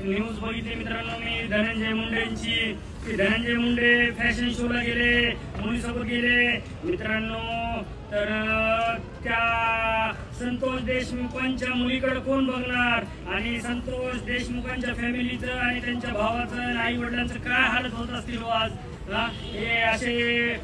News बघितली मित्रांनो मी Dhananjay मुंडेंची. Dhananjay Munde fashion शोला गेले, मुलीसोबत गेले मित्रांनो. तर त्या संतोष देशमुखांच्या मुलीकडे कोण बघणार आणि संतोष देशमुखांच्या फॅमिलीचं आणि त्यांच्या भावाचं आई वडिलांचं काय हालत होत असतील आज. हे असे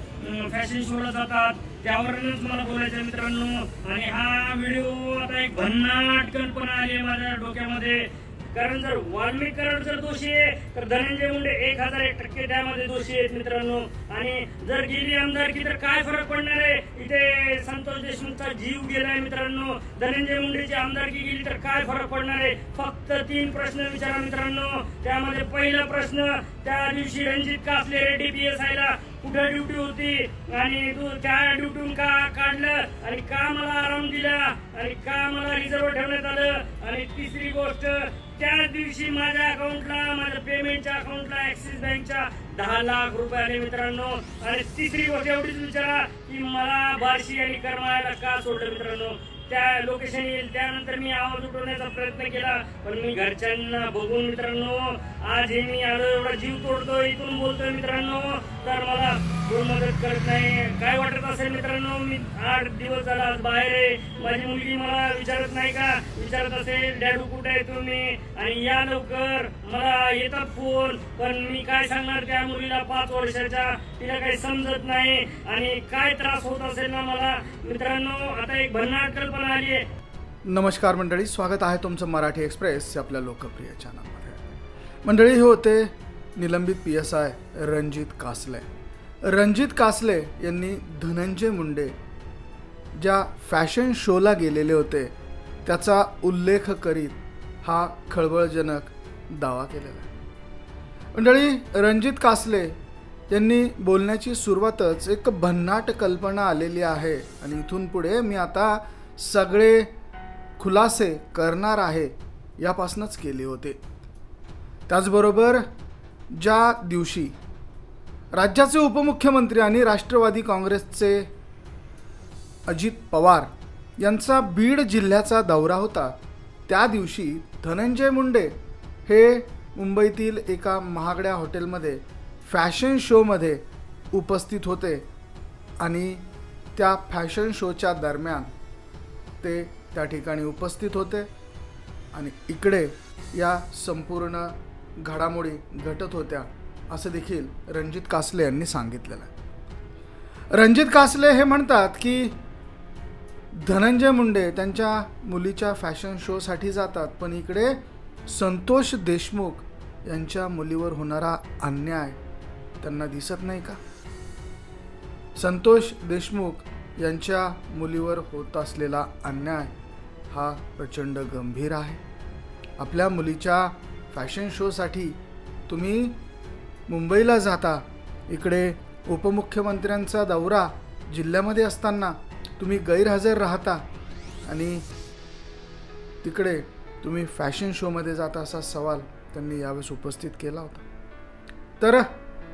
फॅशन शोला जातात त्यावरूनच मला बोलायचं मित्रांनो. आणि हा व्हिडिओ आता एक भन्नाट कल्पना आली माझ्या डोक्यामध्ये. कारण जर वाल्मिक कराड जर दोषी आहे तर धनंजय मुंडे 1001% त्यामध्ये दोषी आहेत मित्रांनो. आणि जर गेली आमदारकी तर काय फरक पडणार आहे. इथे संतोष देशमुखचा जीव गेलाय मित्रांनो. धनंजय मुंडेची आमदारकी गेली तर काय फरक पडणार आहे. फक्त 3 प्रश्न विचारा मित्रांनो. त्यामध्ये पहिला प्रश्न, त्या दिवशी रणजित कासले रेड्डी PSI ला कुठे ड्युटी होती आणि तू त्या ड्युटीतून का काढलं आणि का मला आराम दिला आणि का मला रिझर्व ठेवण्यात आलं. आणि तिसरी गोष्ट, त्या दिवशी माझ्या अकाउंटला, माझ्या पेमेंटच्या अकाउंटला ऍक्सिस बँकच्या 10 लाख रुपये आले मित्रांनो. आणि तिसरी गोष्ट एवढीच विचारा की मला बार्शी आणि करमाळ्याला का सोडलं मित्रांनो. त्या लोकेशन येईल त्यानंतर मी आवाज उठवण्याचा प्रयत्न केला पण मी घरच्यांना बघून मित्रांनो आज हे मी आलो एवढा जीव तोडतोय इथून बोलतोय मित्रांनो. तर मला कोण मदत करत नाही. काय वाटत असेल मित्रांनो, मी 8 दिवस झाला आज बाहेर आहे. माझी मुलगी मला विचारत नाही का, विचारत असेल डॅडू कुठे आहे तुम्ही आणि या लवकर. मला येतात फोन पण मी काय सांगणार त्या मुलीला 5 वर्षाच्या, तिला काही समजत नाही आणि काय त्रास होत असेल ना मला मित्रांनो. आता एक भन्नाट कल्पना आली आहे. नमस्कार मंडळी, स्वागत आहे तुमचं मराठी एक्सप्रेस आपल्या लोकप्रिय चॅनलमध्ये. मंडळी, हे होते निलंबित PSI रणजित कासले. रणजित कासले यांनी धनंजय मुंडे ज्या फॅशन शोला गेलेले होते त्याचा उल्लेख करीत हा खळबळजनक दावा केलेला आहे. मंडळी, रणजित कासले यांनी बोलण्याची सुरुवातच एक भन्नाट कल्पना आलेली आहे आणि इथून पुढे मी आता सगळे खुलासे करणार आहे यापासूनच केले होते. त्याचबरोबर ज्या दिवशी राज्याचे उपमुख्यमंत्री आणि राष्ट्रवादी काँग्रेसचे अजित पवार यांचा बीड जिल्ह्याचा दौरा होता त्या दिवशी धनंजय मुंडे हे मुंबईतील एका महागड्या हॉटेलमध्ये फॅशन शोमध्ये उपस्थित होते आणि त्या फॅशन शोच्या दरम्यान ते त्या ठिकाणी उपस्थित होते आणि इकडे या संपूर्ण घडामोडी घटत होत्या असं देखील रणजित कासले यांनी सांगितलेलं आहे. रणजित कासले हे म्हणतात की धनंजय मुंडे त्यांच्या मुलीच्या फॅशन शोसाठी जातात पण इकडे संतोष देशमुख यांच्या मुलीवर होणारा अन्याय त्यांना दिसत नाही का. संतोष देशमुख यांच्या मुलीवर होत असलेला अन्याय हा प्रचंड गंभीर आहे. आपल्या मुलीच्या फॅशन शोसाठी तुम्ही मुंबईला जाता, इकडे उपमुख्यमंत्र्यांचा दौरा जिल्ह्यामध्ये असताना तुम्ही गैरहजर राहता आणि तिकडे तुम्ही फॅशन शोमध्ये जाता असा सवाल त्यांनी यावेळेस उपस्थित केला होता. तर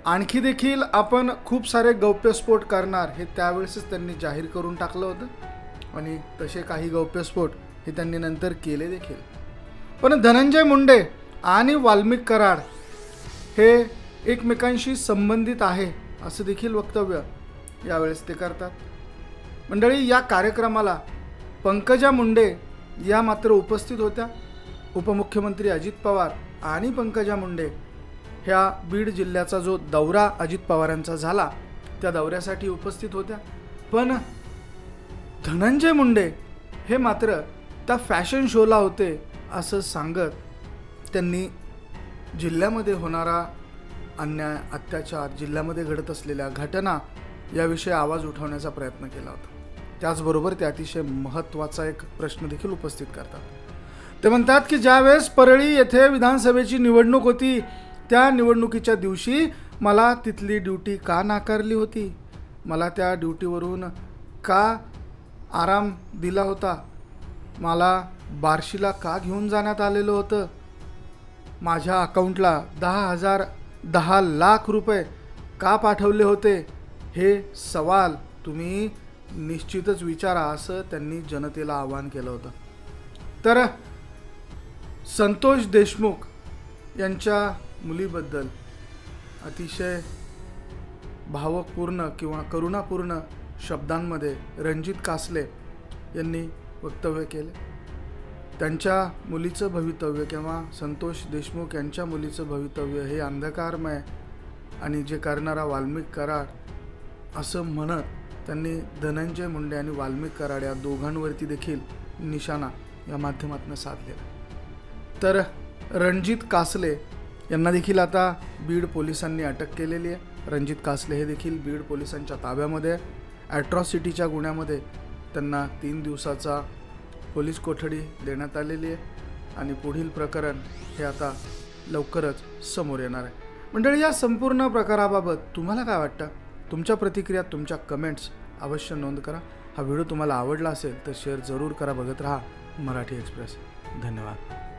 आणखी देखील आपण खूप सारे गौप्यस्फोट करणार हे त्यावेळेसच त्यांनी जाहीर करून टाकलं होतं आणि तसे काही गौप्यस्फोट हे त्यांनी नंतर केले देखील. पण धनंजय मुंडे आणि वाल्मिक कराड हे एकमेकांशी संबंधित आहे असं देखील वक्तव्य यावेळेस ते करतात. मंडळी, या कार्यक्रमाला पंकजा मुंडे या मात्र उपस्थित होत्या. उपमुख्यमंत्री अजित पवार आणि पंकजा मुंडे ह्या बीड जिल्ह्याचा जो दौरा अजित पवारांचा झाला त्या दौऱ्यासाठी उपस्थित होत्या. पण धनंजय मुंडे हे मात्र त्या फॅशन शोला होते असं सांगत त्यांनी जिल्ह्यामध्ये होणारा अन्याय, अत्याचार, जिल्ह्यामध्ये घडत असलेल्या घटना याविषयी आवाज उठवण्याचा प्रयत्न केला होता. त्याचबरोबर ते अतिशय महत्त्वाचा एक प्रश्न देखील उपस्थित करतात. ते म्हणतात की ज्यावेळेस परळी येथे विधानसभेची निवडणूक होती त्या निवडणुकीच्या दिवशी मला तिथली ड्युटी का नाकारली होती, मला त्या ड्युटीवरून का आराम दिला होता, मला बार्शीला का घेऊन जाण्यात आलेलं होतं, माझ्या अकाउंटला 10 लाख रुपये का पाठवले होते, हे सवाल तुम्ही निश्चितच विचारा असं त्यांनी जनतेला आवाहन केलं होतं. तर संतोष देशमुख यांच्या मुलीबद्दल अतिशय भावपूर्ण किंवा करुणापूर्ण शब्दांमध्ये रणजित कासले यांनी वक्तव्य केले. त्यांच्या मुलीचं भवितव्य किंवा संतोष देशमुख यांच्या मुलीचं भवितव्य हे अंधकारमय आणि जे करणारा वाल्मिक कराड असं म्हणत त्यांनी धनंजय मुंडे आणि वाल्मिक कराड या दोघांवरती देखील निशाणा या माध्यमातून साधलेला. तर रणजित कासले यांना देखील आता बीड पोलिसांनी अटक केलेली आहे. रणजित कासले हे देखील बीड पोलिसांच्या ताब्यामध्ये ॲट्रॉसिटीच्या गुन्ह्यामध्ये त्यांना 3 दिवसाचा पोलीस कोठडी देण्यात आलेली आहे आणि पुढील प्रकरण हे आता लवकरच समोर येणार आहे. मंडळी, या संपूर्ण प्रकाराबाबत तुम्हाला काय वाटतं? तुमच्या प्रतिक्रिया, तुमच्या कमेंट्स अवश्य नोंद करा. हा व्हिडिओ तुम्हाला आवडला असेल तर शेअर जरूर करा. बघत राहा मराठी एक्सप्रेस. धन्यवाद.